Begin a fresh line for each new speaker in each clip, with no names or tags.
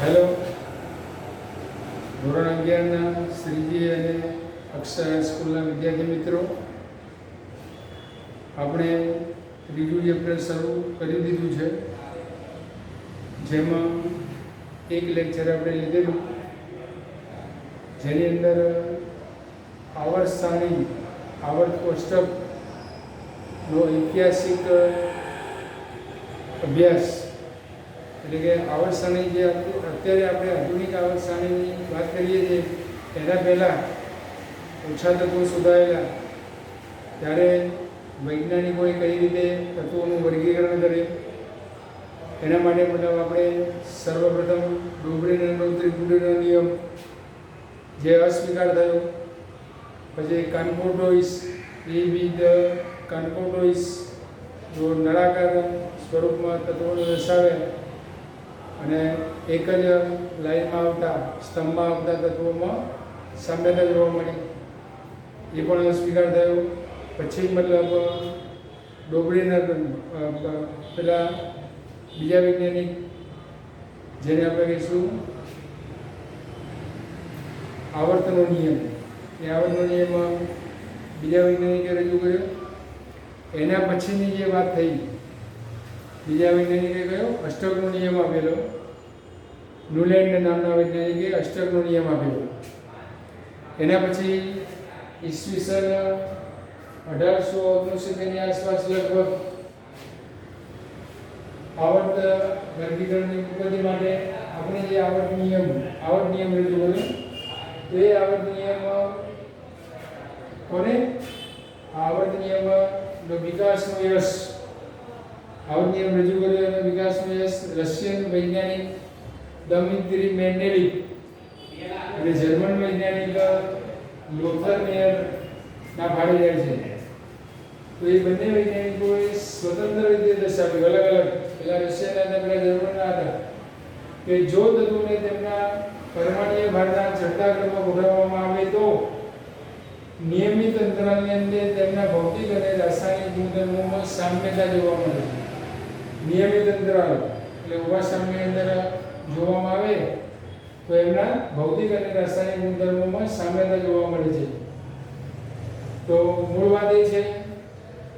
Hello, ધોરણ 11ના શ્રીજી અને અક્ષર સ્કૂલના વિદ્યાર્થી મિત્રો, આપણે ત્રીજું ચેપ્ટર શરૂ કરી દીધું છે, જેમાં એક લેક્ચર આપણે લીધેલું, જેની અંદર આવર્ત સારણી, આવર્ત કોષ્ટકનો ઐતિહાસિક અભ્યાસ, એટલે કે આવર્ત સારણી જે અત્યારે આપણે આધુનિક આવર્ત સારણીની વાત કરીએ છીએ, એના પહેલાં ઓછા તત્વો શોધાયેલા ત્યારે વૈજ્ઞાનિકોએ કઈ રીતે તત્વોનું વર્ગીકરણ કરે, એના માટે મતલબ આપણે સર્વપ્રથમ ડોબરીનો ત્રિપુટીનો નિયમ જે અસ્વીકાર થયો, પછી કન્ફોર્ટોઇસ એ વિથ કન્ફોર્ટોઇસ જો નળાકાર સ્વરૂપમાં તત્વોને દર્શાવે અને એક જ લાઈનમાં આવતા સ્તંભમાં આવતા તત્વોમાં સામ્યતા જોવા મળી, એ પણ અસ્વીકાર થયો. પછી મતલબ ડોબરીના પેલા બીજા વૈજ્ઞાનિક જેને આપણે કહીશું આવર્તનો નિયમ, એ આવર્તનો નિયમ બીજા વૈજ્ઞાનિકે રજૂ કર્યો. એના પછીની જે વાત થઈ, બીજા વૈજ્ઞાનિકે કયો અષ્ટકનો નિયમ આપેલો, ન્યુલેન્ડ નામના વૈજ્ઞાનિકે અષ્ટકનો નિયમ આપેલો. એના પછી ઈસવીસન 1869ની આસપાસ લગભગ આવર્ત વર્ગીકરણની ઉત્પત્તિ માટે આપણે જે આવર્ત નિયમ રજૂ કર્યો, તો એ આવર્ત નિયમ કોને આવર્ત નિયમનો વિકાસનો યશ, આવર્ત નિયમ રજૂ કર્યો અને વિકાસનો યશ રશિયન વૈજ્ઞાનિક દમિત્રી મેન્ડેલિવ અને જર્મન વૈજ્ઞાનિક લોથર મેયર ના ભાડે જાય છે. તો એ બંને વૈજ્ઞાનિકોએ સ્વતંત્ર રીતે દર્શાવ્યું, અલગ અલગ, પેલા રશિયાના હતા, પેલા જર્મનના હતા, કે જો તત્વોને તેમના પરમાણ્વીય ભારના ચડતા ક્રમમાં ગોઠવવામાં આવે તો નિયમિત અંતરાલની અંદર તેમના ભૌતિક અને રાસાયણિક ગુણધર્મોમાં સામ્યતા જોવા મળે છે. નિયમિત અંતરાલ એટલે ઉભા સામ્યની અંદર જોવામાં આવે તો એમના ભૌતિક અને રાસાયણિક ગુણધર્મોમાં સામ્યતા જોવા મળે છે. તો મૂળ વાત એ છે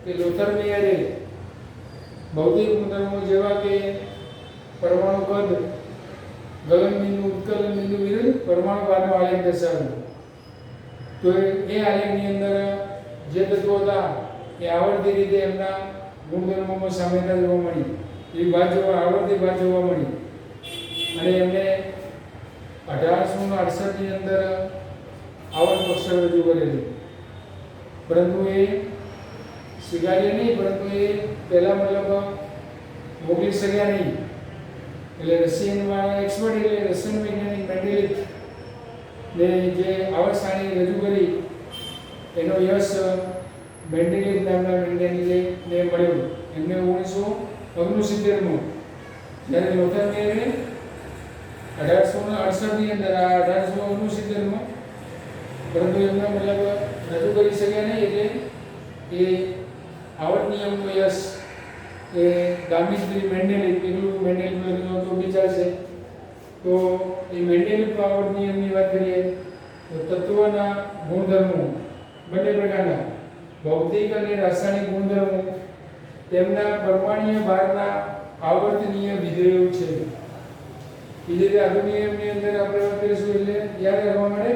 કે લોથર મેયરે ભૌતિક ગુણધર્મો જેવા કે પરમાણુ કદ, ગલન બિંદુ, ઉત્કલન બિંદુ વિરુદ્ધ પરમાણુ ભારનો આલેખ દર્શાવ્યો. તો એ આલેખની અંદર જે તત્વો હતા એ આવર્તી રીતે એમના ગુણધર્મોમાં સામ્યતા જોવા મળી, એ આવર્તી ભાત જોવા મળી, અને એમને 1868ની અંદર આવર્ત કોષ્ટક રજૂ કરેલું. પરંતુ એ સ્વીકાર્ય નહીં, પરંતુ એ પહેલાં મતલબ મોકલી શક્યા નહીં. એટલે રશિયનમાં એક્સપર્ટ એટલે રશિયન વૈજ્ઞાનિક મેન્ડેલિવ ને જે આવર્ત સારણી રજૂ કરી એનો યશ મેન્ડેલિવ નામના વૈજ્ઞાનિકને મળ્યો. એમને 1969માં જ્યારે લોથર મેયરે 1868ની અંદર આ 1869માં, પરંતુ એમને મતલબ રજૂ કરી શક્યા નહીં, એટલે એ આવર્ત નિયમનો યશ એ દામિત્રી મેન્ડેલિવ, પેલું મેન્ડેલિવ તો વિચારશે. તો એ મેન્ડેલિવ આવર્ત નિયમની વાત કરીએ તો તત્વોના ગુણધર્મો બંને પ્રકારના ભૌતિક અને રાસાયણિક ગુણધર્મો તેમના પરમાણ્વીય ભારના આવર્તનીય વિધેયો છે. એ રીતે આધુનિક નિયમની અંદર આપણે વાત કરીશું એટલે યાદ રાખવા માટે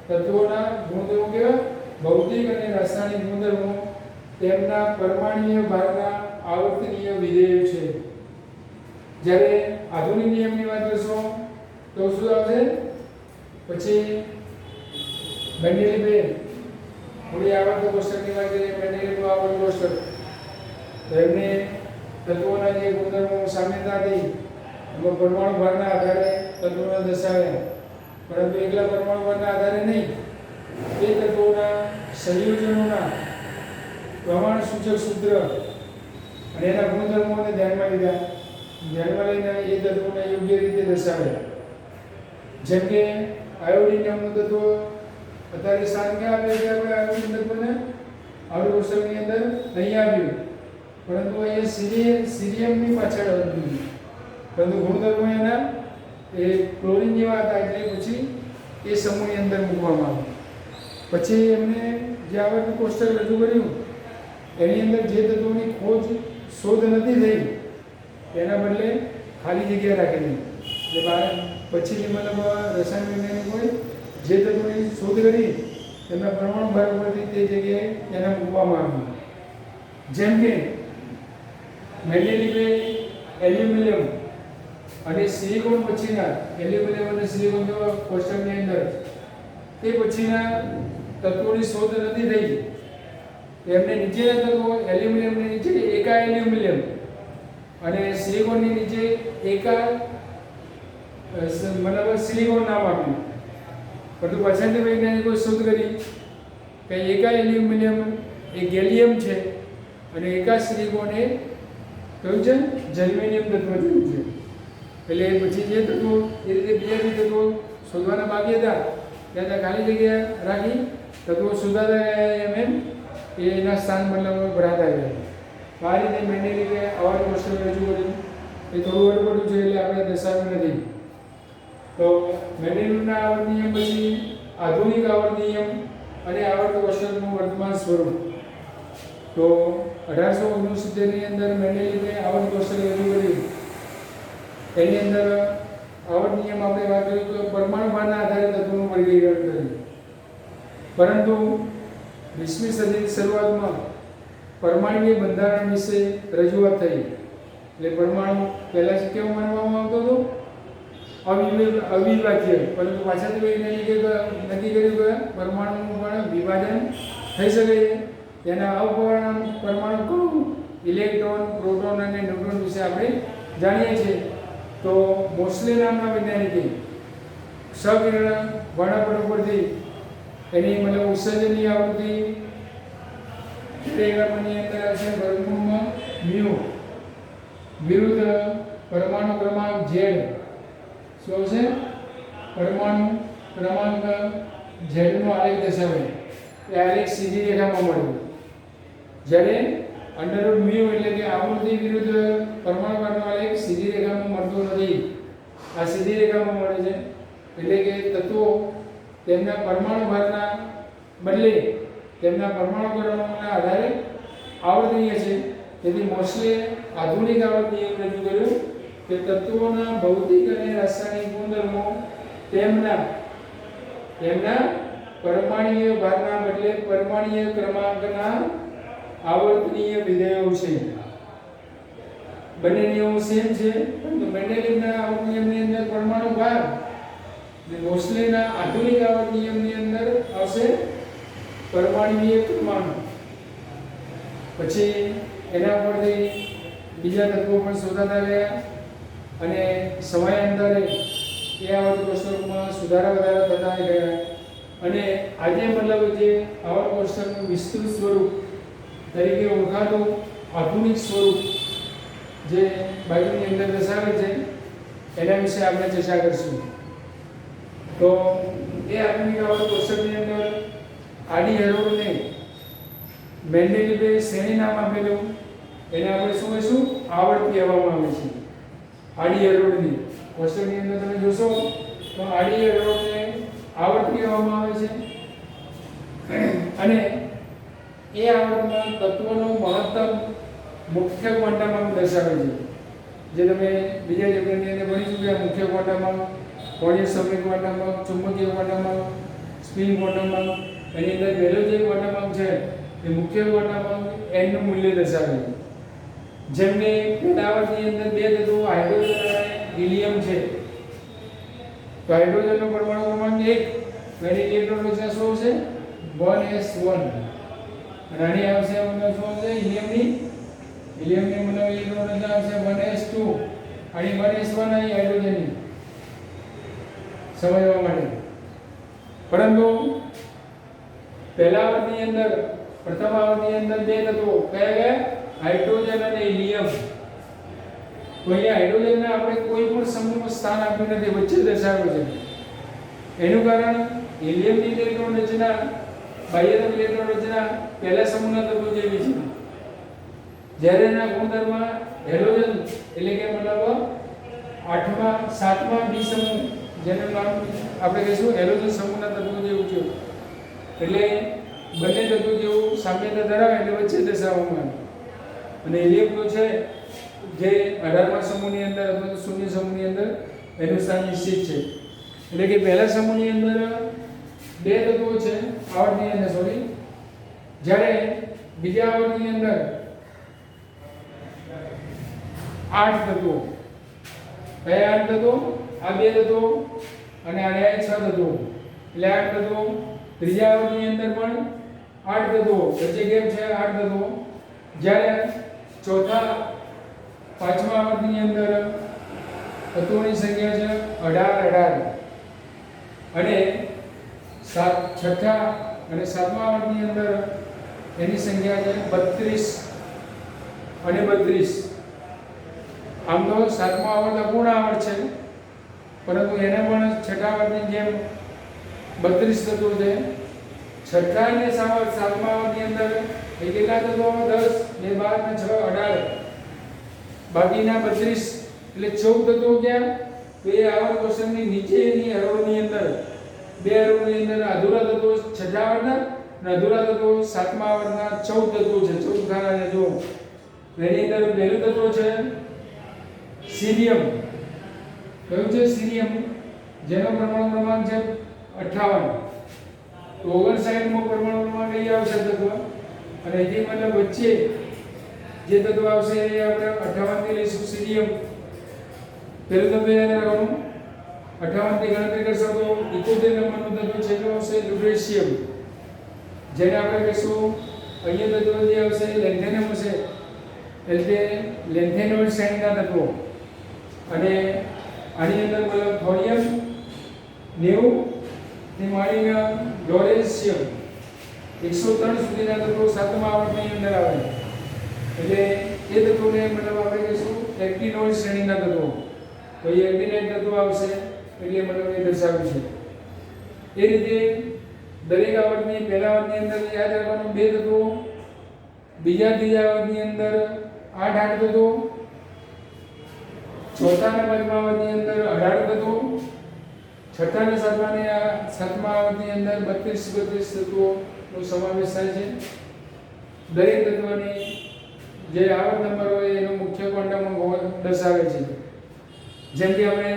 તત્વોના ગુણધર્મો કેવા ભૌતિક અને રાસાયણિક ગુણધર્મો તેમના પરમાણ્વીય ભારના આવર્તનીય વિધેયો છે. જ્યારે આધુનિક નિયમની વાત કરશો તો શું આવશે? પછી મેન્ડેલિવે થોડી આવર્ત કોષ્ટકની વાત કરીએ, મેન્ડેલિવનું આવર્ત કોષ્ટક, તો એમને તત્વોના જે ગુણધર્મો સામ્યતા હતી એમાં પરમાણુ ભારના આધારે તત્વોને દર્શાવ્યા, પરંતુ એકલા પરમાણુ ભારના આધારે નહીં, એ તત્વોના સંયોજનોના પ્રમાણ સૂચક સૂત્ર અને એના ગુણધર્મોને ધ્યાનમાં લઈને એ તત્વોને યોગ્ય રીતે દર્શાવ્યા. જેમ કે આયોડિન નામનું તત્વ અત્યારે સ્થાન ક્યાં આપે છે? આપણે આયોડિન તત્વને આવર્ત કોષ્ટકની અંદર નહીં આવ્યું, પરંતુ અહીંયા સીરિયમની પાછળ આવ્યું, પરંતુ ગુણધર્મો એના એ ક્લોરિન જેવા હતા એટલે પછી એ સમૂહની અંદર મૂકવામાં આવ્યું. પછી એમને જે આવર્તક કોષ્ટક રજૂ કર્યું એની અંદર જે તત્વોની શોધ નથી થઈ એના બદલે ખાલી જગ્યા રાખેલી. એટલે પછીની મતલબ રસાયણ વૈજ્ઞાનિકોએ જે તત્વોની શોધ કરી એમના પરમાણુ ભાર ઉપરથી તે જગ્યાએ એને મૂકવામાં આવ્યું. જેમ કે મેન્ડેલિવે એલ્યુમિનિયમ અને સિલિકોન પછીના એલ્યુમિનિયમ અને સિલિકોન જેવા કોષ્ટકની અંદર તે પછીના તત્વોની શોધ નથી થઈ. એમને નીચેના તત્વો એલ્યુમિનિયમની નીચે એકા એલ્યુમિનિયમ અને સિલિકોનની નીચે એકા મતલબ સિલિકોન નામ આપ્યું. પરંતુ પાછળથી વૈજ્ઞાનિકોએ શોધ કરી કે એકા એલ્યુમિનિયમ એ ગેલિયમ છે અને એકા સિલિકોન એ કયું છે જર્મેનિયમ તત્વ જેવું છે. એટલે પછી જે તત્વો એ રીતે બીજા બી તત્વો શોધવાના બાકી હતા ત્યાં ખાલી જગ્યા રાખી તત્વો શોધાતા ગયા એમ એના સ્થાન મતલબ ભરાતા ગયા. આ રીતે મેન્ડેલિવે આવર્ત કોષ્ટક રજૂ કર્યું. એ થોડું અડપડું છે એટલે આપણે દર્શાવ્યું નથી. તો મેન્ડેલિવના આવર્ત નિયમ પછી આધુનિક આવર્ત નિયમ અને આવર્ત કોષ્ટકનું વર્તમાન સ્વરૂપ. તો 1869ની અંદર મેન્ડેલિવે આવર્ત કોષ્ટક રજૂ કર્યું. એની અંદર આવર્ત નિયમ આપણે વાત કરીએ તો પરમાણુ ભારના આધારે તત્વોનું વર્ગીકરણ કર્યું. પરંતુ 20મી સદીની શરૂઆતમાં પરમાણુય બંધારણ વિશે રજૂઆત થઈ. એટલે પરમાણુ પહેલાં કેવો માનવામાં આવતો હતો? અવિભાજ્ય. પરંતુ પાછળથી વૈજ્ઞાનિકે નક્કી કર્યું કે પરમાણુનું પણ વિભાજન થઈ શકે. તેના અપૂર્ણાંક પરમાણુ કણો ઇલેક્ટ્રોન, પ્રોટોન અને ન્યુટ્રોન વિશે આપણે જાણીએ છીએ. તો મોસ્લે નામના વૈજ્ઞાનિકે સવિકર્ણ વર્ણપટ ઉપરથી એની મતલબ ઉત્સર્જનની આવૃત્તિ ની અંદર છે વર્ગમૂળમાં મ્યુ વિરુદ્ધ પરમાણુ ક્રમાંક Z. શું છે? પરમાણુ ક્રમાંક Z નો આલેખ દર્શાવે. એ આલેખ સીધી રેખામાં મળે. જ્યારે અંડરરૂટ મ્યુ એટલે કે આવૃત્તિ વિરુદ્ધ પરમાણુ ભારનો આલેખ સીધી રેખામાં મળતો નથી. આ સીધી રેખામાં મળે છે. એટલે કે તત્વો તેમના પરમાણુ ભારના બદલે તેમના પરમાણુ કણોના આધારે આવર્તનીય છે. તેથી મોસ્લે આધુનિક આવર્ત નિયમ રજૂ કર્યો કે તત્વોના ભૌતિક અને રાસાયણિક ગુણધર્મો તેમના પરમાણુય ભારના બદલે પરમાણુય ક્રમાંકના આવર્તનીય વિધેયો છે. બંને નિયમો સેમ છે. પરંતુ મેન્ડેલિવના આવર્ત નિયમની અંદર પરમાણુ ભાર અને મોસ્લેના આધુનિક આવર્ત નિયમની અંદર આવશે પરમાણુય ક્રમાંક. પછી એના પરથી બીજા તત્વો પણ શોધાતા ગયા અને સમયાંતરે એ આવર્ત કોષ્ટકમાં સુધારા વધારા થતા ગયા. અને આજે મતલબ જે આવર્ત કોષ્ટકનું વિસ્તૃત સ્વરૂપ તરીકે ઓળખાતું આધુનિક સ્વરૂપ જે બાજુની અંદર દર્શાવે છે એના વિશે આપણે ચર્ચા કરીશું. તો એ આધુનિક આવર્ત કોષ્ટકની અંદર આડી હરોળને મેન્ડેલિવે શ્રેણી નામ આપેલું. એને આપણે શું કહીશું? આવર્ત કહેવામાં આવે છે. આડી હરોળની કોષ્ટકની અંદર તમે જોશો તો આડી હરોળને આવર્ત કહેવામાં આવે છે. અને એ આવર્તમાં તત્વનો મહત્તમ મુખ્ય ક્વોન્ટમ દર્શાવે છે. જે તમે બીજા ચેપ્ટરની અંદર ભણી ચૂક્યા. મુખ્ય ક્વોન્ટમ, કોણીય સમય ક્વોન્ટમ, ચુંબકીય ક્વોન્ટમ, સ્પિન ક્વોન્ટમ. એની અંદર પહેલો જે ક્વોન્ટમ છે એ મુખ્ય ક્વોન્ટમ n નું મૂલ્ય દર્શાવે છે. જેમ કે પહેલા આવર્તની અંદર બે તત્વો હાઇડ્રોજન અને હિલિયમ છે. તો હાઇડ્રોજનનો પરમાણુ ક્રમાંક 1 અને ઇલેક્ટ્રોન રચના શું છે? 1s1. અને આની આવશે મતલબ શું છે? હિલિયમની મતલબ ઇલેક્ટ્રોન રચના આવશે 1s2. આની 1s1 અહીં હાઇડ્રોજનની સમજવા માટે. પરંતુ પહેલા આવર્તની અંદર પ્રથમ આવર્તની અંદર બે તત્વો કયા ગયા? હાઇડ્રોજન અને હિલિયમ. તો અહીંયા હાઇડ્રોજનને આપણે કોઈ પણ સમૂહમાં સ્થાન આપ્યું નથી, વચ્ચે દર્શાવ્યું છે. એનું કારણ હિલિયમની ઇલેક્ટ્રોન રચના, બાહ્યતમ ઇલેક્ટ્રોન રચના પહેલા સમૂહના તત્વો જેવી છે. જ્યારે એના ગુણધર્મ હેલોજન એટલે કે મતલબ સાતમા બી સમૂહ જેનું નામ આપણે કહીશું હેલોજન સમૂહના તત્વો જેવું છે. એટલે બંને તત્વો જેવું સામ્યતા ધરાવે એટલે વચ્ચે દર્શાવવામાં આવે. અને હિલિયમ તો છે જે 18મા સમૂહની અંદર અથવા તો શૂન્ય સમૂહની અંદર એનું સ્થાન નિશ્ચિત છે. એટલે કે પહેલા સમૂહની અંદર બે તત્વો છે આવર્તની અંદર સોરી, જ્યારે બીજા આવર્તની અંદર 8 તત્વો. કયા 8 તત્વો? આ બે તત્વો અને આ 6 તત્વો. એટલે 8 તત્વો. ત્રીજા આવર્તની અંદર પણ 8 તત્વો. વચ્ચે કેમ છે 8 તત્વો? જ્યારે પાંચમા આવર્તની અંદર તત્વોની સંખ્યા છે 18 અને છઠ્ઠા અને સાતમા આવર્તની અંદર એની સંખ્યા છે 32 અને 32. આમ તો સાતમા આવર્ત અપૂર્ણ આવર્ત છે, પરંતુ એને પણ છઠ્ઠા આવર્તની જેમ 32 તત્વો છે. છઠ્ઠા અને સાતમા આવર્તની અંદર એ કેટલા તત્વો? 10, 2, 12 અને 6, 18. બાકીના 32 એટલે 14 તત્વો ક્યાં? તો એ આવર્ત કોષ્ટકની નીચેની હરોળની અંદર બે હરોળની અંદર અધૂરા તત્વો છઠ્ઠા આવર્તના અને અધૂરા તત્વો સાતમા આવર્તના 14 તત્વો છે. 14 ખાના જો એની અંદર પહેલું તત્વ છે સીરિયમ. કયું છે? સીરિયમ, જેનો પરમાણુ ક્રમાંક છે 58. તો 59મો પરમાણુ ક્રમાંક કઈ આવશે તત્વ? અને જે મતલબ વચ્ચે જે તત્વ આવશે એ આપણે 58 થી લઈશું સીરિયમ. પહેલું તત્વ યાદ રાખવાનું. 58 થી ગણતરી કરશો તો 71 નંબરનું તત્વ છે જે આવશે લ્યુટેશિયમ, જેને આપણે કહીશું અહીંયા તત્વ જે આવશે લેન્થેનમ હશે એટલે લેન્થેનોઇડ શ્રેણીના તત્વો. અને આની અંદર મતલબ થોરિયમ 90 થી માંડીને લોરેન્શિયમ 103 સુધીના તત્વો સાતમા આવર્તની અંદર આવે. એટલે એ તત્વોને મતલબ આપણે કહીશું એક્ટિનોઇડ શ્રેણીના તત્વો. તો એ એક્ટિનાઇડ તત્વો આવશે એટલે મતલબ એ દર્શાવ્યું છે. એ રીતે દરેક આવર્તની પહેલા આવર્તની અંદર યાદ રાખવાનું બે તત્વો, બીજા ત્રીજા આવર્તની અંદર 8 તત્વો, ચોથા અને પાંચમા આવર્તની અંદર 18 તત્વો, છઠ્ઠા અને સાતમા આવર્તની અંદર 32 તત્વોનો સમાવેશ થાય છે. દરેક તત્વની જે આવર્ત નંબર હોય એનો મુખ્ય ક્વોન્ટમ દર્શાવે છે. જેમ કે આપણે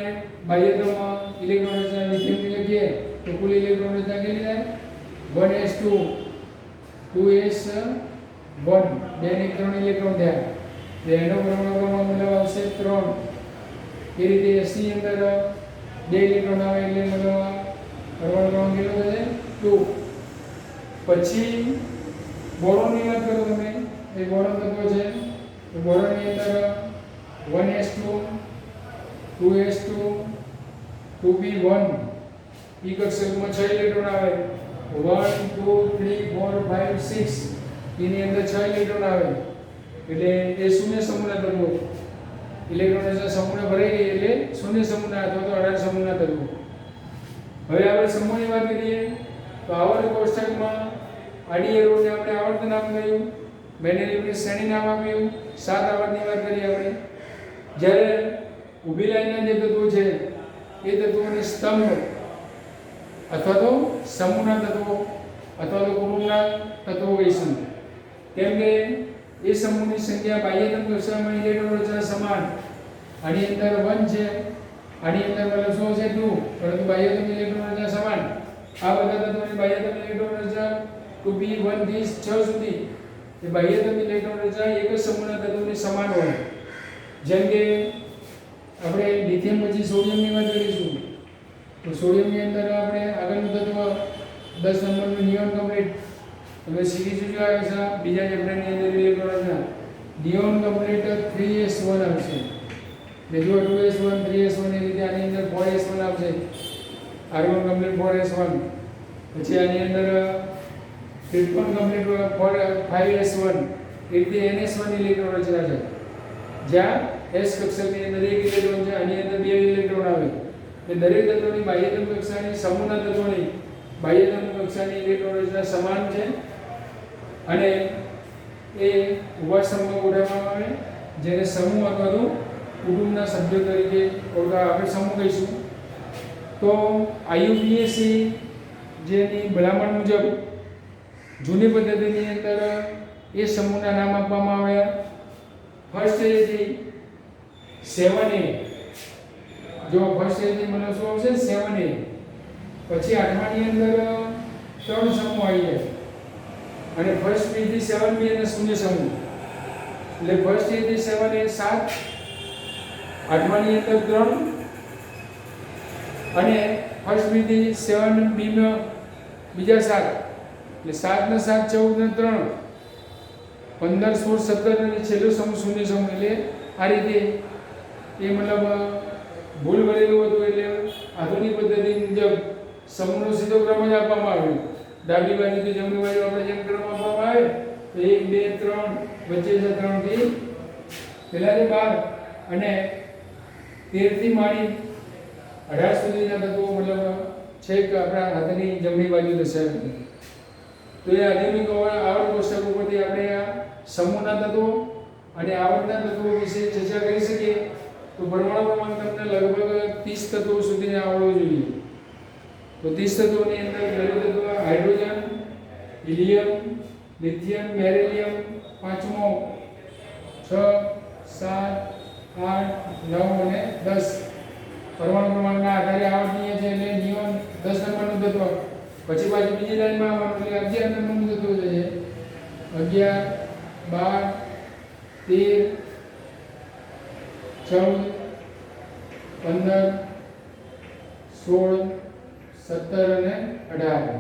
બાહ્યતમમાં ઇલેક્ટ્રોન રચના લિથિયમની લખીએ તો કુલ ઇલેક્ટ્રોન રચના કેટલી થાય? 1s2 2s1 બે ને 3 ઇલેક્ટ્રોન થયા. એનો પરમાણુ ક્રમાંક મતલબ આવશે 3. એ રીતે s ની અંદર 2 ઇલેક્ટ્રોન આવે એટલે મતલબ પરમાણુ ક્રમાંક કેટલો થશે? 2. પછી બોરોનની વાત કરો તમે, એ બોરોન તત્વ છે. તો બોરોનની અંદર 1s2 2s2 2p1 p કક્ષકમાં 6 electron આવે. 1 2 3 4 5 6 એની અંદર 6 ઇલેક્ટ્રોન આવે. એટલે એ શૂન્ય સમૂહના તત્વો. ઇલેક્ટ્રોન સમૂહને ભરાઈ ગઈ એટલે શૂન્ય સમૂહના અથવા તો 18 સમૂહના તત્વો. હવે આપણે સમૂહની વાત કરીએ તો આવર્ત કોષ્ટકમાં આડી હરોળને આપણે આવર્ત નામ કહ્યું, મેન્ડેલિવની શ્રેણી નામ આપ્યું. 7 આવર્તની વાત કરીએ આપણે. જ્યારે ઊભી લાઈનના જે તત્વો છે એ તત્વોને સ્તંભ અથવા તો સમૂહના તત્વો અથવા તો કુટુંબના તત્વો કહીશું. કેમ કે એ સમૂહની સંખ્યા બાહ્યતમ કક્ષામાં ઇલેક્ટ્રોન રચના સમાન. આની અંદર 1 છે, આની અંદર મતલબ શું છે 2, પરંતુ બાહ્યતમ ઇલેક્ટ્રોન રચના સમાન. આ બધા તત્વોની બાહ્યતમ ઇલેક્ટ્રોન રચના 2p 1 થી 6 સુધી એ બાહ્યતમ ઇલેક્ટ્રોન રચના એક જ સમૂહના તત્વોની સમાન હોય. જેમ કે આપણે લિથિયમ પછી સોડિયમની વાત કરીશું તો સોડિયમની અંદર આપણે આગળનું તત્વ 10 નંબરનું નિયોન કમ્પ્લીટ. હવે સીરીઝ જો આવે છે બીજા ચેપ્ટરની અંદર ઇલેક્ટ્રોન રચના નિયોન કમ્પ્લીટ 3s1 આવશે. ને જો 2s1 3s1 એ રીતે આની અંદર 4s1 આવશે. Argon complete 4s1. પછી આની અંદર સિલિકોન કમ્પ્લીટ 5s1 એ રીતે ns1 ઇલેક્ટ્રોન રચના છે. જ્યાં s કક્ષકની અંદર 1 ઇલેક્ટ્રોન છે, આની અંદર 2 ઇલેક્ટ્રોન આવે. એ દરેક તત્વોની બાહ્યતમ કક્ષાની સમૂહના તત્વોની બાહ્યતમ કક્ષાની ઇલેક્ટ્રોન રચના સમાન છે અને એ ઉભા સ્તંભમાં ગોઠવવામાં આવે જેને સમૂહ અથવા તો કુટુંબના સભ્યો તરીકે આપણે સમૂહ કહીશું. તો IUPAC જેની ભલામણ મુજબ જૂની પદ્ધતિની અંદર એ સમૂહના નામ આપવામાં આવ્યા. ફર્સ્ટ એથી 7A, જો ફર્સ્ટ એથી મને શું આવશે 7A. પછી આઠમાની અંદર 3 સમૂહ આવી જાય અને ફર્સ્ટ બી થી 7B અને શૂન્ય સમૂહ. એટલે ફર્સ્ટ એથી 7A 7, આઠમાની અંદર 3 અને ફર્સ્ટ બી થી 7B માં બીજા 7, એટલે 7 ને 7 14 ને 3 15 16 17 અને છેલ્લો સમૂહ શૂન્ય સમૂહ. એટલે આ રીતે એ મતલબ ભૂલ ભરેલું હતું. એટલે આધુનિક પદ્ધતિ મુજબ સમૂહનો સીધો ક્રમ જ આપવામાં આવ્યો. ડાબી બાજુથી જમણી બાજુ આપણે જેમ ક્રમ આપવામાં આવે તો 1 2 3 વચ્ચે છે 3 થી પહેલાથી 12 અને 13 થી માંડી 18 સુધીના તત્વો મતલબ છેક આપણા હાથની જમણી બાજુ દર્શાવે. તો એ આધુનિક આવર્ત કોષ્ટક ઉપરથી આપણે આ સમૂહના તત્વો અને આવર્તના તત્વો વિશે ચર્ચા કરી શકીએ. તો પરમાણુ ક્રમાંક તમને લગભગ 30 તત્વો સુધી આવડવું જોઈએ. તો 30 તત્વોની અંદર પહેલું તત્વ હાઇડ્રોજન, હિલિયમ, લિથિયમ, બેરિલિયમ, પાંચમો 6 7 8 9 અને 10 પરમાણુ ક્રમાંકના આધારે આવર્તનીય છે. એટલે નિયોન 10 નંબરનું તત્વ. પછી પાછું બીજી લાઈનમાં આવવાનું એટલે 11 નંબરનું તત્વ છે. 11 12 13 14 15 16 17 અને 18.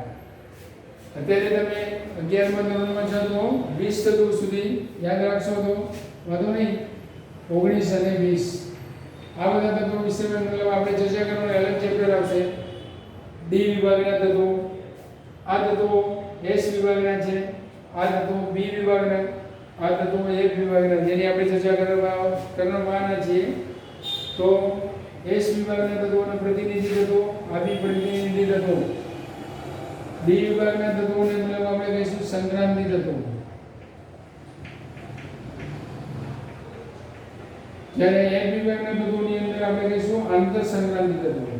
અત્યારે તમે 11મા ધોરણમાં છો તો 20 તત્વો સુધી યાદ રાખશો તો વાંધો નહીં. 19 અને 20 આ બધા તત્વો વિશે મતલબ આપણે ચર્ચા કરવાનું અલગ ચેપ્ટર આવશે. ડી વિભાગના તત્વો, આ તત્વો એસ વિભાગના છે, આ તત્વો બી વિભાગના, આ તત્વો એફ વિભાગના, જેની આપણે ચર્ચા કરવાના છીએ. તો એસ વિભાગના તત્વોના પ્રતિનિધિ તત્વો, આ બી પ્રતિનિધિ તત્વો. ડી વિભાગના તત્વોને મતલબ આપણે કહીશું સંક્રાંતિ તત્વો. જ્યારે એફ વિભાગના તત્વોની અંદર આપણે કહીશું આંતર સંક્રાંતિ તત્વો.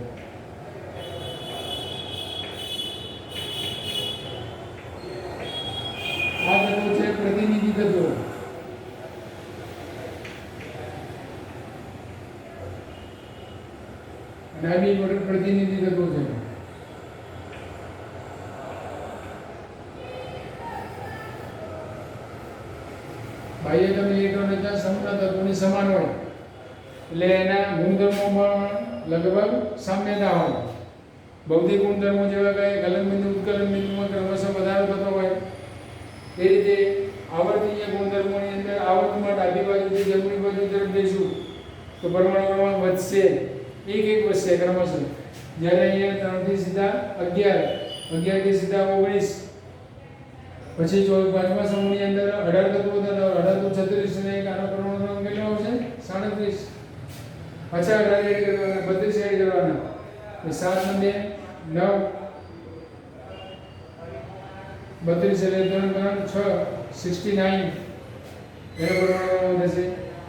આ તત્વો છે પ્રતિનિધિ તત્વો. અને આ બી પ્રતિનિધિ તત્વો છે. બાહ્ય તમે ઇલેક્ટ્રોન રચના સમૂહના તત્વોની સમાન હોય એટલે એના ગુણધર્મો પણ લગભગ સામ્યતા હોય. ભૌતિક ગુણધર્મો જેવા કે ગલન બિંદુ ઉત્કલન બિંદુમાં ક્રમશઃ વધારો થતો હોય એ રીતે આવર્તનીય ગુણધર્મોની અંદર આવર્તમાં ડાબી બાજુથી જમણી બાજુ તરફ જઈશું તો પરમાણુ ક્રમાંક વધશે, એક વધશે ક્રમશઃ. જ્યારે અહીંયા 3 થી સીધા 11, 11 થી સીધા 19, પછી જો પાંચમા સમૂહની અંદર 18 તત્વો હતા. 18 તો 36 અને એક આનો પરમાણુ ક્રમાંક કેટલો આવશે 37. પાછા 18 એડ કરવાના, 32 એડ કરવાના. 7 ને 2 9, 32 એટલે 3 6 69 એનો પરમાણુ થશે.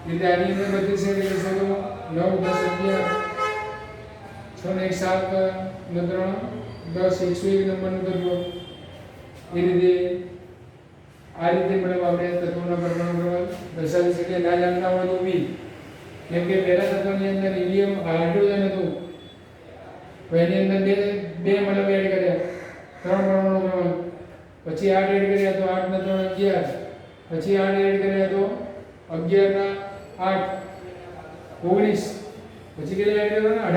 એટલે આની અંદર 32 એડ કરશો તો 9 10 11 6 ને 1 7 ને 3 10 101 નંબરનું તત્વ. એ રીતે આ રીતે મતલબ આપણે તત્વોના પરમાણુ ક્રમાંક દર્શાવી શકીએ. ના જાણતા હોય તો બી, કેમ કે પહેલા તત્વની અંદર હિલિયમ હાઇડ્રોજન હતું તો એની અંદર બે મતલબ એડ કર્યા, 3 પરમાણુ ક્રમાંક. પછી 8 એડ કર્યા તો 8 ને 3 11, પછી 8 એડ કર્યા તો 11 ના 8 19, પછી કેટલા એડ કરવાના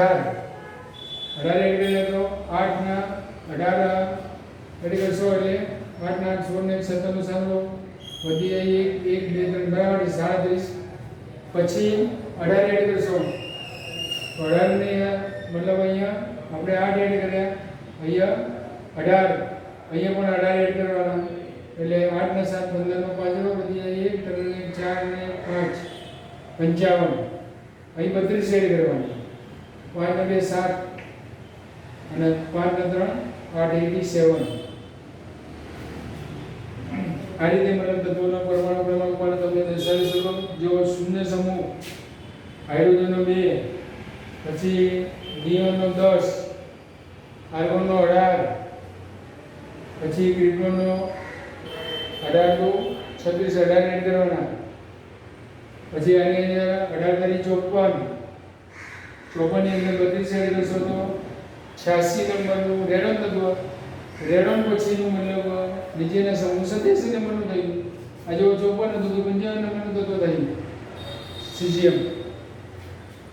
18 એડ કર્યા તો 8 ના 18 એડ કરશો એટલે 8 ના 16 ને 17 સારો વધી જાય 1 2 3 બરાબર 37. પછી 18 એડ કરશો તો 18 ને મતલબ અહીંયા આપણે 8 એડ કર્યા, અહીંયા 18, અહીંયા પણ 18 એડ કરવાના એટલે 8 ને 7 15 નો 5 વધી જાય 1 3 ને 4 ને 5 55. અહીં 32 એડ કરવાના, 5 ને 2 7 અને 5 ને 3 8 87. આ રીતે મતલબ તત્વોના પરમાણુ ક્રમાંક પણ તમે દર્શાવી શકો. જો શૂન્ય સમૂહ હાઇડ્રોજનનો 2, પછી નિયોનનો 10, આર્ગોનનો 18, પછી ક્રિપ્ટોનનો 18 તો 36, 18 એડ કરવાના. પછી આની અંદર 18 તારી 54, 54 ની અંદર 32 એડ કરશો તો 86 નંબરનું રેડોન તત્વ. રેડોન પછીનું મતલબ નીચેના સમૂહ 87 નંબરનું થયું. આ જો 54 હતું તો 55 નંબરનું તત્વ થયું સીઝિયમ.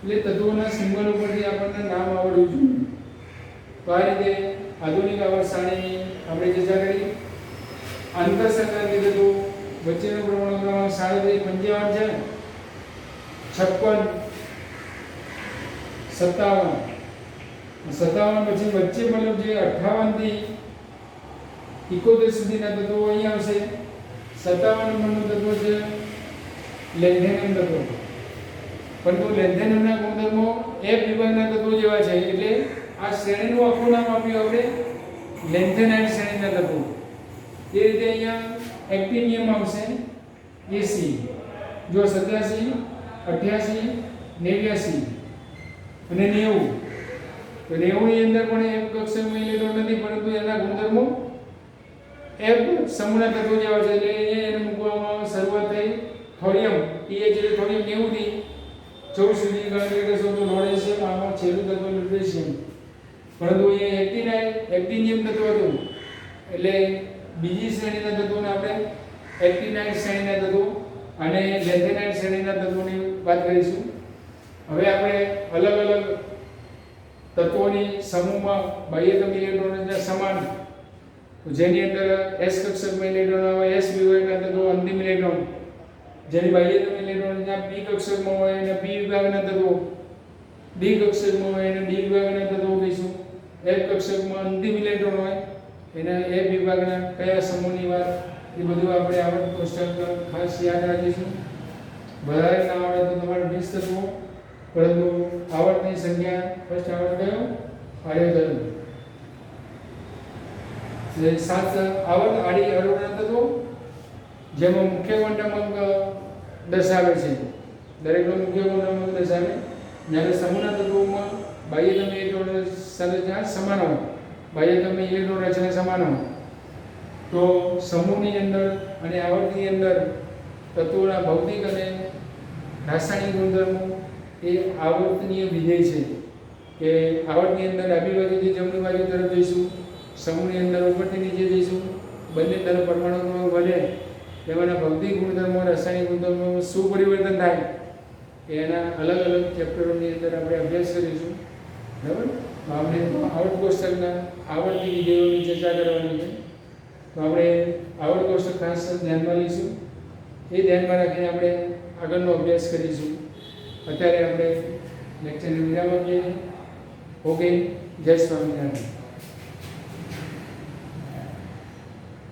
એટલે તત્વોના સિમ્બલ ઉપરથી આપણને નામ આવડવું જોઈએ. તો આ રીતે આધુનિક આવર્ત સારણીની આપણે ચર્ચા કરી. આંતરસંક્રાંતિ તત્વો વચ્ચેનો પરમાણુ ક્રમાંક 37, 55 છે, 56, 57, 57 પછી વચ્ચે મતલબ જે 58 થી 71 સુધીના તત્વો અહીં આવશે. 57 નંબરનું તત્વ છે લેન્થેનિયમ તત્વ. પરંતુ લેન્થેનિયમના ગુણધર્મો F વિભાગના તત્વો જેવા છે, એટલે આ શ્રેણીનું આખું નામ આપ્યું આપણે લેન્થેનાઇટ શ્રેણીના તત્વો. એ રીતે અહીંયા એક્ટિનિયમ આવશે 80, જો 87, 88, 89 અને 90. તો 90 ની અંદર પણ F કક્ષકમાં ઇલેક્ટ્રોન નથી, પરંતુ એના ગુણધર્મો F સમૂહના તત્વો જેવા છે, એટલે અહીંયા એને મૂકવામાં શરૂઆત થઈ. થોરિયમ TH એટલે થોરિયમ 90 થી 14 સુધી ગણતરી કરશો તો લોરેન્શિયમ, આમાં છેલ્લું તત્વ લ્યુટેશિયમ. પરંતુ અહીંયા એક્ટિનિયમ તત્વ હતું, એટલે બીજી શ્રેણીના તત્વોને આપણે એક્ટિનાઇટ શ્રેણીના તત્વો અને લેન્થેનાઇટ શ્રેણીના તત્વોની વાત કરીશું. હવે આપણે અલગ અલગ તત્વોની સમૂહમાં બાહ્યતમ ઇલેક્ટ્રોનના સમાન, જેની અંદર S કક્ષકમાં ઇલેક્ટ્રોન આવે, S વિભાગના તત્વો અંતિમ ઇલેક્ટ્રોન, જેની બાહ્યતમ ઇલેક્ટ્રોન જ્યાં P કક્ષકમાં હોય એને P વિભાગના તત્વો, D કક્ષકમાં હોય એને D વિભાગના તત્વો કહીશું, F કક્ષકમાં અંતિમ ઇલેક્ટ્રોન હોય એના F વિભાગના કયા સમૂહની વાત, એ બધું આપણે આવર્ત કોષ્ટક ખાસ યાદ રાખીશું. વધારે ના આવડે તો તમારે 20 તત્વો, પરંતુ આવર્તની સંખ્યા ફર્સ્ટ આવર્ત કયો? આર્યધન. 7 આવર્ત આડી અવરોધના તત્વો, જેમાં મુખ્ય ક્વોન્ટમ અંક દર્શાવે છે. દરેકનો મુખ્ય ક્વોન્ટમ અંક દર્શાવે. જ્યારે સમૂહના તત્વોમાં બાહ્યતમ ઇલેક્ટ્રોન સંરચના સમાન હોય, બાહ્યતમ ઇલેક્ટ્રોન રચના સમાન હોય, તો સમૂહની અંદર અને આવર્તની અંદર તત્વોના ભૌતિક અને રાસાયણિક ગુણધર્મો એ આવર્તનીય વિધેય છે. કે આવર્તની અંદર ડાબી બાજુથી જમણી બાજુ તરફ જઈશું, સમૂહની અંદર ઉપરથી નીચે જઈશું, બંને તરફ પરમાણુ ક્રમાંક વધે, તેમાંના ભૌતિક ગુણધર્મો, રાસાયણિક ગુણધર્મોમાં શું પરિવર્તન થાય એના અલગ અલગ ચેપ્ટરોની અંદર આપણે અભ્યાસ કરીશું. બરાબર? તો આપણે આવર્ત કોષ્ટકના આવર્તની વિધેયોની ચર્ચા કરવાની છે. તો આપણે આવર્ત કોષ્ટક ખાસ ધ્યાનમાં લઈશું. એ ધ્યાનમાં રાખીને આપણે આગળનો અભ્યાસ કરીશું. અત્યારે આપણે લેક્ચરને વિરામ આપીએ. ઓકે, જય સ્વામિનારાયણ.